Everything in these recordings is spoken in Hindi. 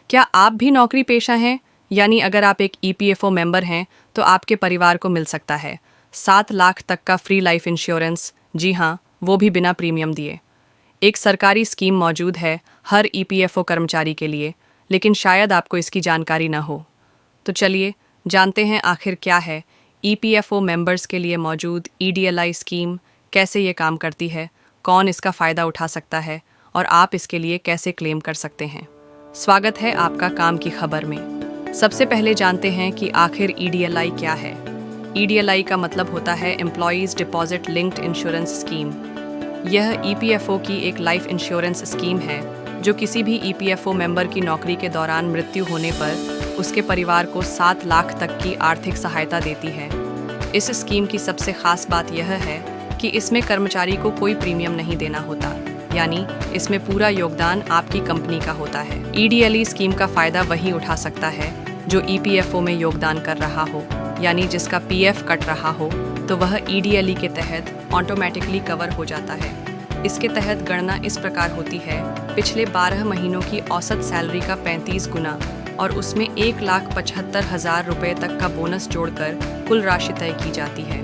क्या आप भी नौकरी पेशा हैं? यानी अगर आप एक ईपीएफओ मेंबर हैं तो आपके परिवार को मिल सकता है 7 लाख तक का फ्री लाइफ इंश्योरेंस। जी हाँ, वो भी बिना प्रीमियम दिए। एक सरकारी स्कीम मौजूद है हर ईपीएफओ कर्मचारी के लिए, लेकिन शायद आपको इसकी जानकारी ना हो। तो चलिए जानते हैं आखिर क्या है ईपीएफओ मेंबर्स के लिए मौजूद ईडीएलआई स्कीम, कैसे ये काम करती है, कौन इसका फ़ायदा उठा सकता है और आप इसके लिए कैसे क्लेम कर सकते हैं। स्वागत है आपका काम की खबर में। सबसे पहले जानते हैं कि आखिर ईडीएलआई क्या है। ईडीएलआई का मतलब होता है employees deposit linked insurance scheme. यह ईपीएफओ की एक लाइफ इंश्योरेंस स्कीम है जो किसी भी ईपीएफओ मेंबर की नौकरी के दौरान मृत्यु होने पर उसके परिवार को 7 लाख तक की आर्थिक सहायता देती है। इस स्कीम की सबसे खास बात यह है कि इसमें कर्मचारी को कोई प्रीमियम नहीं देना होता, यानी इसमें पूरा योगदान आपकी कंपनी का होता है। ईडीएलई स्कीम का फायदा वही उठा सकता है जो ईपीएफओ में योगदान कर रहा हो, यानी जिसका पीएफ कट रहा हो तो वह ईडीएलई के तहत ऑटोमेटिकली कवर हो जाता है। इसके तहत गणना इस प्रकार होती है, पिछले 12 महीनों की औसत सैलरी का 35 गुना और उसमें 1,75,000 रुपये तक का बोनस जोड़कर कुल राशि तय की जाती है।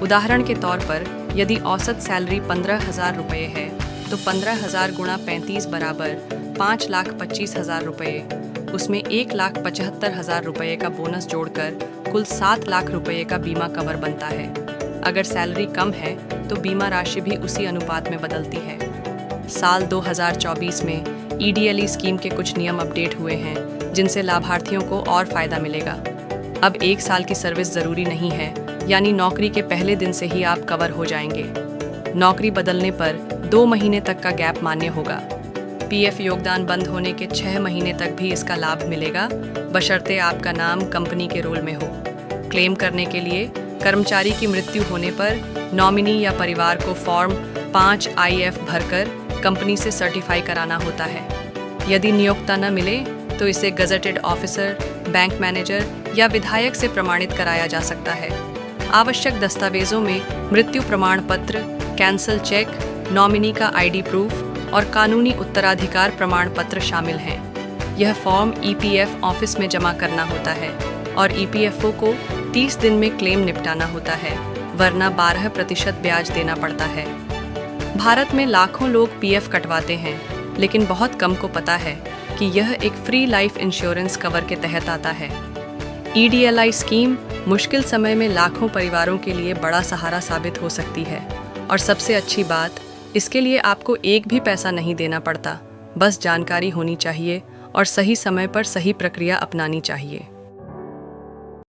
उदाहरण के तौर पर यदि औसत सैलरी 15,000 रुपये है तो 15,000 गुणा 35 बराबर 5,25,000 रुपये, उसमें 1,75,000 रुपये का बोनस जोड़कर कुल 7 लाख रुपये का बीमा कवर बनता है। अगर सैलरी कम है तो बीमा राशि भी उसी अनुपात में बदलती है। साल 2024 में ईडीएलई स्कीम के कुछ नियम अपडेट हुए हैं जिनसे लाभार्थियों को और फ़ायदा मिलेगा। अब 1 साल की सर्विस ज़रूरी नहीं है, यानी नौकरी के पहले दिन से ही आप कवर हो जाएंगे। नौकरी बदलने पर 2 महीने तक का गैप मान्य होगा। पीएफ योगदान बंद होने के 6 महीने तक भी इसका लाभ मिलेगा, बशर्ते आपका नाम कंपनी के रोल में हो। क्लेम करने के लिए कर्मचारी की मृत्यु होने पर नॉमिनी या परिवार को फॉर्म 5 IF भरकर कंपनी से सर्टिफाई कराना होता है। यदि नियोक्ता न मिले तो इसे गजटेड ऑफिसर, बैंक मैनेजर या विधायक से प्रमाणित कराया जा सकता है। आवश्यक दस्तावेजों में मृत्यु प्रमाण पत्र, कैंसल चेक, नॉमिनी का ID प्रूफ और कानूनी उत्तराधिकार प्रमाण पत्र शामिल हैं। यह फॉर्म ईपीएफ ऑफिस में जमा करना होता है और ईपीएफओ को 30 दिन में क्लेम निपटाना होता है, वरना 12% ब्याज देना पड़ता है। भारत में लाखों लोग पीएफ कटवाते हैं, लेकिन बहुत कम को पता है कि यह एक फ्री लाइफ इंश्योरेंस कवर के तहत आता है। ईडीएलआई स्कीम मुश्किल समय में लाखों परिवारों के लिए बड़ा सहारा साबित हो सकती है और सबसे अच्छी बात, इसके लिए आपको एक भी पैसा नहीं देना पड़ता, बस जानकारी होनी चाहिए और सही समय पर सही प्रक्रिया अपनानी चाहिए।